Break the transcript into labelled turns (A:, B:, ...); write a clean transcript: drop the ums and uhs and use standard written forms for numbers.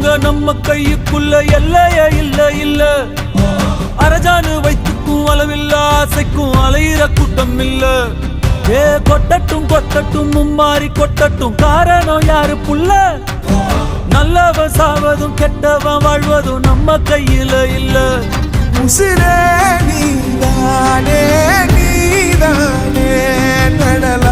A: நம்ம கையுக்குள்ள எல்லையே இல்ல இல்ல. அரஜானு வைத்துக்கும் அளவில்ல ஆசைக்கும் அலையிற கூட்டம் இல்ல. ஏ கொட்டட்டும் கொட்டட்டும் மும்மாறி கொட்டட்டும், காரணம் யாரு புள்ள? நல்லவன் சாவதும் கெட்டவன் வாழ்வதும் நம்ம கையில இல்ல.
B: உசிரே நீதானே நீதானே நடல